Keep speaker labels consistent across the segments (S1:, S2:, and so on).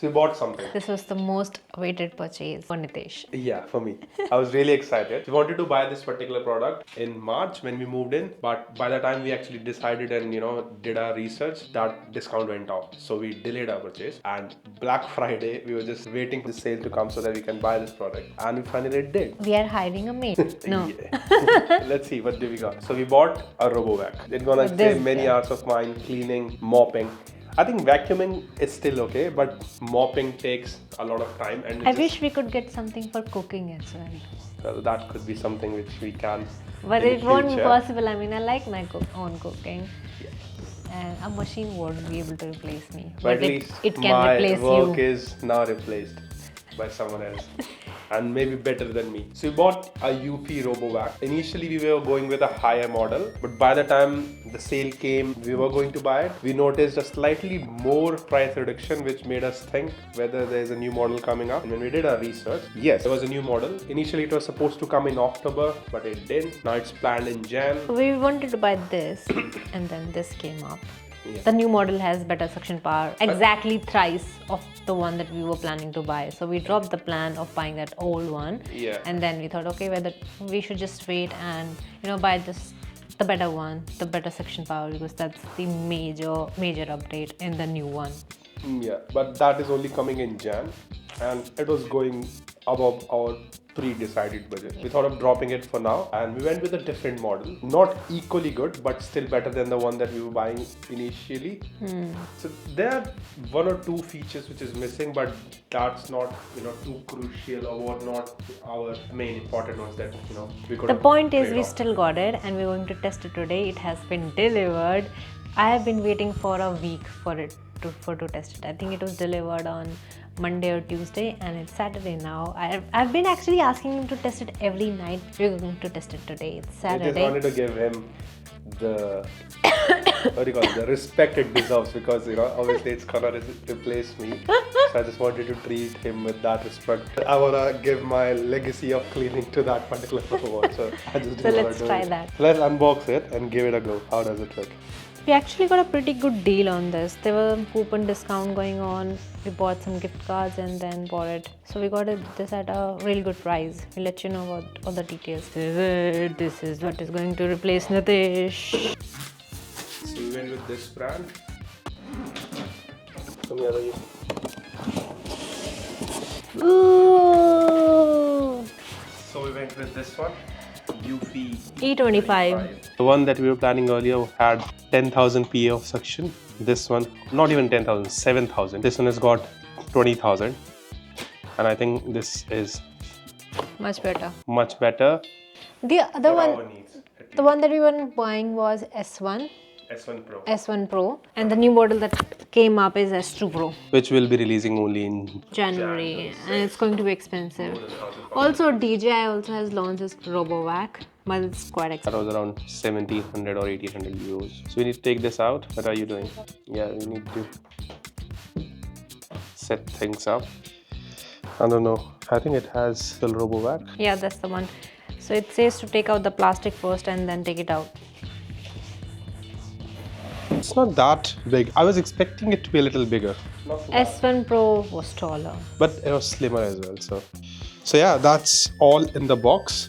S1: So we bought something.
S2: This was the most awaited purchase for Nitesh.
S1: Yeah, for me. I was really excited. We wanted to buy this particular product in March when we moved in, but by the time we actually decided and did our research, that discount went off. So we delayed our purchase. And Black Friday, we were just waiting for the sale to come so that we can buy this product. And we finally did.
S2: We are hiring a maid. No.
S1: Yeah. Let's see what do we got. So we bought a RoboVac. It's gonna save many hours of mine cleaning, mopping. I think vacuuming is still okay, but mopping takes a lot of time. And
S2: I wish we could get something for cooking as well.
S1: Well, that could be something which we can.
S2: But it won't be possible. I mean, I like my own cooking. And a machine won't be able to replace me.
S1: But at least
S2: it can replace
S1: my work
S2: you.
S1: is now replaced by someone else. And maybe better than me. So we bought a Eufy RoboVac. Initially we were going with a higher model, but by the time the sale came, we were going to buy it. We noticed a slightly more price reduction, which made us think whether there's a new model coming up. And when we did our research, yes, there was a new model. Initially it was supposed to come in October, but it didn't. Now it's planned in Jan.
S2: We wanted to buy this and then this came up.
S1: Yeah.
S2: The new model has better suction power, exactly thrice of the one that we were planning to buy. So we dropped the plan of buying that old one.
S1: Yeah.
S2: And then we thought, okay, whether we should just wait and buy the better one, the better suction power, because that's the major update in the new one.
S1: Yeah, but that is only coming in Jan, and it was going above our pre-decided budget. We thought of dropping it for now, and we went with a different model. Not equally good, but still better than the one that we were buying initially. So there are one or two features which is missing, but that's not too crucial or what not our main important ones that we could.
S2: The point is we still got it, and we're going to test it today. It has been delivered. I have been waiting for a week for it to test it. I think it was delivered on Monday or Tuesday, and it's Saturday now. I've been actually asking him to test it every night. We're going to test it today. It's Saturday.
S1: I just wanted to give him the the respect it deserves, because obviously it's gonna replace me. So I just wanted to treat him with that respect. I wanna give my legacy of cleaning to that particular robot. So I just
S2: let's try that.
S1: So let's unbox it and give it a go. How does it look?
S2: We actually got a pretty good deal on this. There was a coupon discount going on. We bought some gift cards and then bought it. So we got this at a really good price. We'll let you know about all the details. This is what is going to replace Nitesh.
S1: So we went with this brand.
S2: Ooh.
S1: So we went with this one. Eufy
S2: E25.
S1: The one that we were planning earlier had 10,000 PA of suction. This one, not even 10,000, 7,000. This one has got 20,000. And I think this is
S2: Much better.
S1: much better.
S2: The other
S1: for our
S2: one,
S1: needs, at
S2: the one that we were buying was S1 Pro, and the new model that came up is S2 Pro,
S1: which will be releasing only in
S2: January, and it's going to be expensive. Also, DJI also has launched this RoboVac, but it's quite
S1: that
S2: expensive.
S1: was around 1,700 or 1,800 euros. So we need to take this out. What are you doing? Yeah, we need to set things up. I don't know. I think it has still RoboVac.
S2: Yeah, that's the one. So it says to take out the plastic first and then take it out.
S1: It's not that big. I was expecting it to be a little bigger.
S2: S1 Pro was taller.
S1: But it was slimmer as well. So yeah, that's all in the box.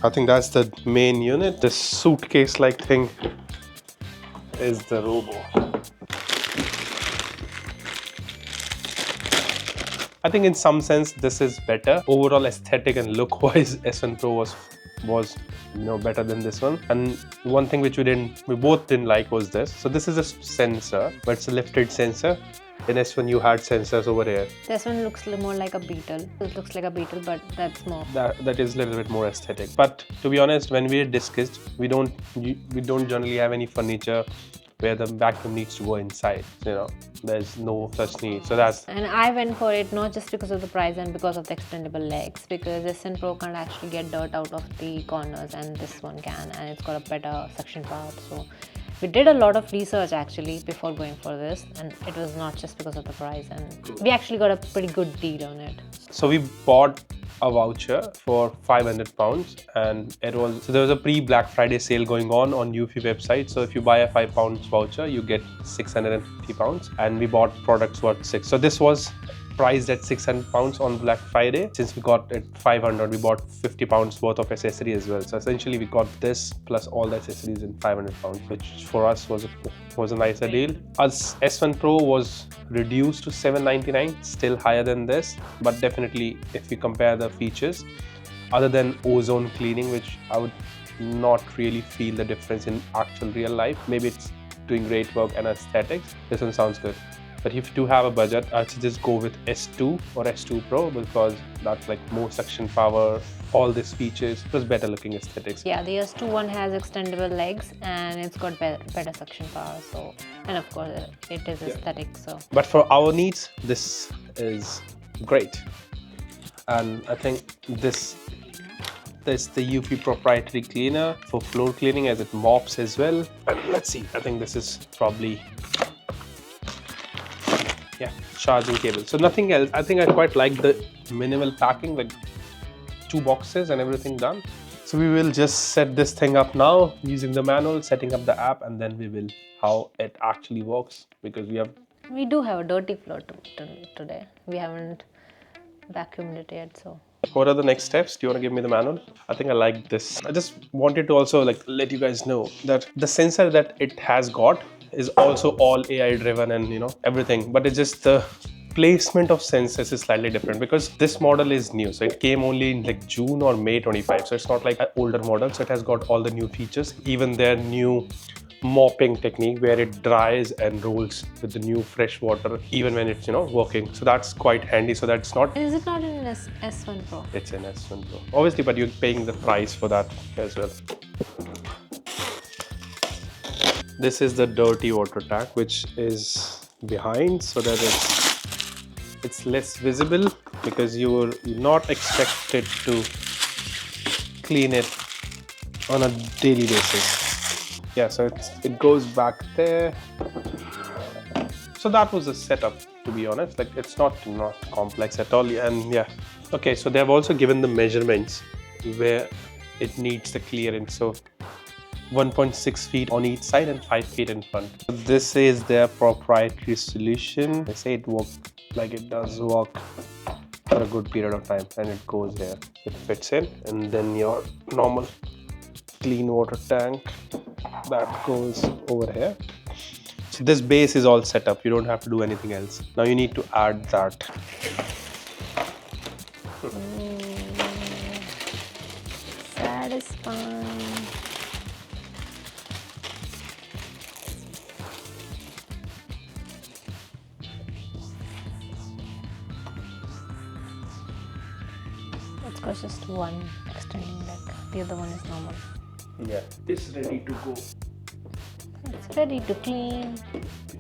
S1: I think that's the main unit. This suitcase-like thing is the Robo. I think in some sense this is better. Overall aesthetic and look-wise, S1 Pro was better than this one. And one thing which we both didn't like was this. So this is a sensor, but it's a lifted sensor. In S1 you had sensors over here.
S2: This one looks more like a beetle. It looks like a beetle, but that's more.
S1: That is a little bit more aesthetic. But to be honest, when we discussed, we don't generally have any furniture where the vacuum needs to go inside. There's no such need. So that's.
S2: And I went for it not just because of the price and because of the extendable legs, because S1 Pro can't actually get dirt out of the corners and this one can, and it's got a better suction power. So we did a lot of research actually before going for this, and it was not just because of the price, and we actually got a pretty good deal on it.
S1: So we bought a voucher for £500, and there was a pre-Black Friday sale going on Eufy website. So if you buy a £5 voucher, you get £650, and we bought products worth £6. So this was priced at £600 on Black Friday. Since we got it 500, we bought £50 worth of accessory as well. So essentially we got this plus all the accessories in £500, which for us was a nicer deal. As S1 Pro was reduced to $799, still higher than this, but definitely if you compare the features, other than ozone cleaning, which I would not really feel the difference in actual real life. Maybe it's doing great work and aesthetics. This one sounds good. But if you do have a budget, I'd suggest go with S2 or S2 Pro, because that's like more suction power, all these features, plus better looking aesthetics.
S2: Yeah, the S2 one has extendable legs and it's got better suction power. So, and of course it is aesthetic. So,
S1: but for our needs, this is great. And I think this is the Eufy proprietary cleaner for floor cleaning, as it mops as well. And let's see, I think this is probably, yeah, charging cable. So nothing else. I think I quite like the minimal packing, like 2 boxes and everything done. So we will just set this thing up now using the manual, setting up the app, and then we will how it actually works, because
S2: we do have a dirty floor today. We haven't vacuumed it yet, so.
S1: What are the next steps? Do you want to give me the manual? I think I like this. I just wanted to also let you guys know that the sensor that it has got is also all AI driven and everything, but it's just the placement of sensors is slightly different because this model is new. So it came only in like June or May 25. So it's not like an older model. So it has got all the new features, even their new mopping technique where it dries and rolls with the new fresh water even when it's working. So that's quite handy. So that's not.
S2: Is it not in an S1 Pro?
S1: It's an S1 Pro, obviously, but you're paying the price for that as well. This is the dirty water tank, which is behind, so that it's less visible, because you're not expected to clean it on a daily basis. Yeah, so it goes back there. So that was the setup, to be honest. Like, it's not complex at all. And yeah, okay, so they have also given the measurements where it needs the clearance. So 1.6 feet on each side and 5 feet in front. This is their proprietary solution. They say it works, like it does work for a good period of time, and it goes there. It fits in, and then your normal clean water tank that goes over here. So this base is all set up. You don't have to do anything else. Now you need to add that.
S2: Satisfying. It's got just one extending leg. The other one is normal.
S1: Yeah, it's ready to go.
S2: It's ready to clean.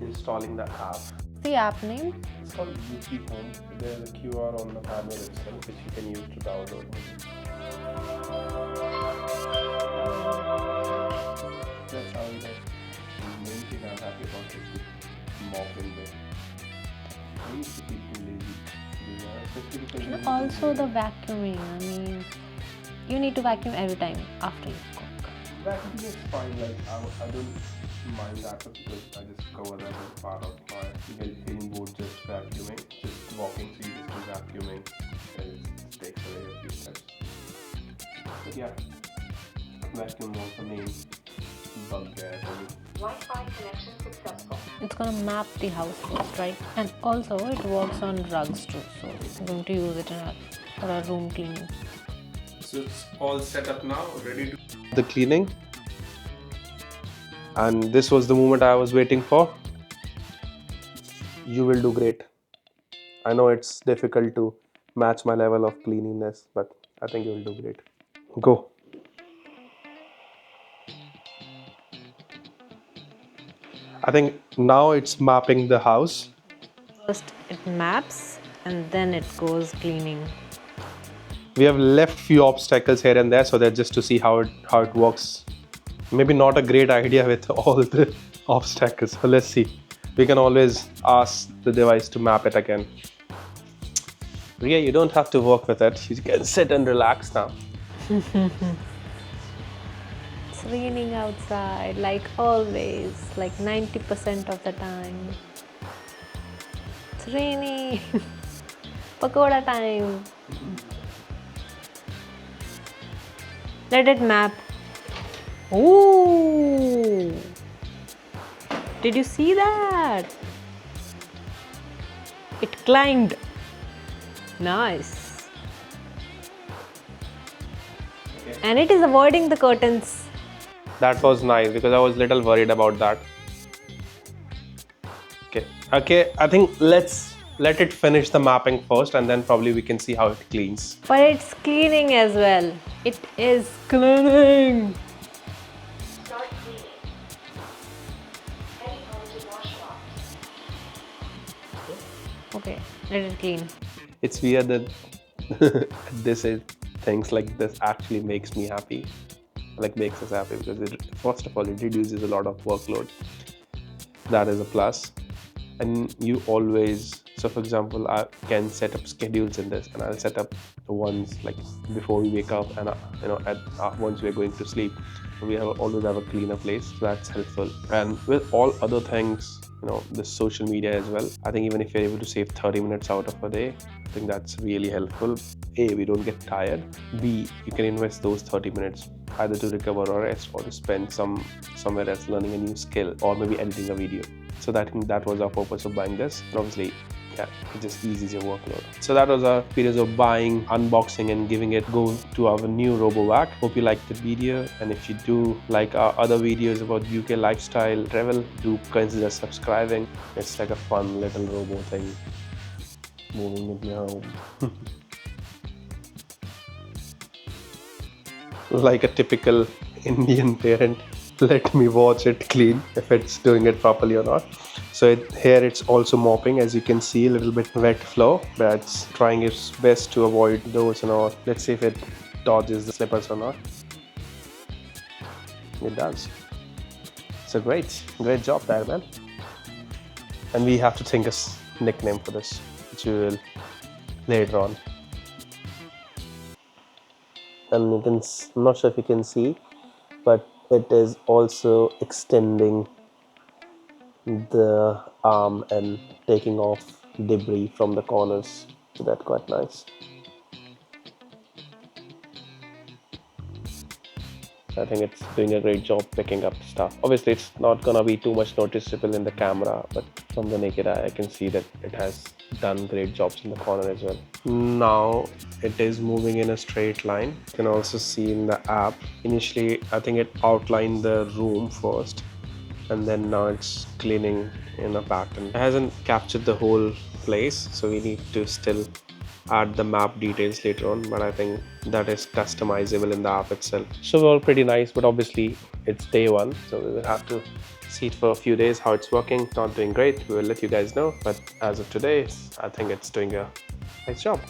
S1: Installing the app.
S2: The app name?
S1: It's called Eufy Home. There's a QR on the panel itself, which you can use to download. That's how it is. The main thing I'm happy about is the mopping bit. I used to be too lazy to do that, especially because
S2: And also the vacuuming. I mean, you need to vacuum every time after you cook.
S1: vacuuming is fine. Like I don't mind that much because I just cover that as part of my cleaning board. Just vacuuming, just walking, so you just do vacuuming, and it takes away a few steps. But yeah, vacuum was the main bugbear for me.
S3: Wi-Fi connection successful.
S2: It's gonna map the house first, right? And also it works on rugs too. So I'm going to use it for a room cleaning.
S1: So it's all set up now, ready to the cleaning. And this was the moment I was waiting for. You will do great. I know it's difficult to match my level of cleanliness, but I think you will do great. Go. I think now it's mapping the house.
S2: First it maps and then it goes cleaning.
S1: We have left few obstacles here and there, so that just to see how it works. Maybe not a great idea with all the obstacles. So let's see. We can always ask the device to map it again. Ria, you don't have to work with it. You can sit and relax now.
S2: It's raining outside, like always, like 90% of the time. It's raining. Pakoda time. Let it map. Ooh! Did you see that? It climbed. Nice. And it is avoiding the curtains.
S1: That was nice because I was little worried about that. Okay, I think let's let it finish the mapping first and then probably we can see how it cleans.
S2: But it's cleaning as well. It is cleaning.
S3: Start cleaning. Heading on to wash box.
S2: Okay, let it clean.
S1: It's weird that this is things like this actually makes me happy, like makes us happy because it, first of all, it reduces a lot of workload. That is a plus. And you always, so for example, I can set up schedules in this, and I'll set up the ones like before we wake up and once we're going to sleep. We always have a cleaner place, so that's helpful. And with all other things, the social media as well, I think even if you're able to save 30 minutes out of a day, I think that's really helpful. A, we don't get tired. B, you can invest those 30 minutes either to recover or rest, or to spend somewhere else learning a new skill, or maybe editing a video. So I think that was our purpose of buying this. And obviously, yeah, it just eases your workload. So that was our experience of buying, unboxing, and giving it go to our new RoboVac. Hope you liked the video, and if you do like our other videos about UK lifestyle travel, do consider subscribing. It's like a fun little robo thing moving in your home. Like a typical Indian parent, let me watch it clean if it's doing it properly or not. So here it's also mopping, as you can see, a little bit wet floor, but it's trying its best to avoid those and all. Let's see if it dodges the slippers or not. It does. So great job there, man. And we have to think a nickname for this, which we will later on. And you can, I'm not sure if you can see, but it is also extending the arm and taking off debris from the corners. So that's quite nice. I think it's doing a great job picking up stuff. Obviously, it's not gonna be too much noticeable in the camera, but from the naked eye, I can see that it has done great jobs in the corner as well. Now it is moving in a straight line. You can also see in the app, initially I think it outlined the room first, and then now it's cleaning in a pattern. It hasn't captured the whole place, so we need to still add the map details later on, but I think that is customizable in the app itself. So all pretty nice, but obviously it's day one, so we will have to see it for a few days how it's working. Not doing great, we will let you guys know, but as of today, I think it's doing a nice job.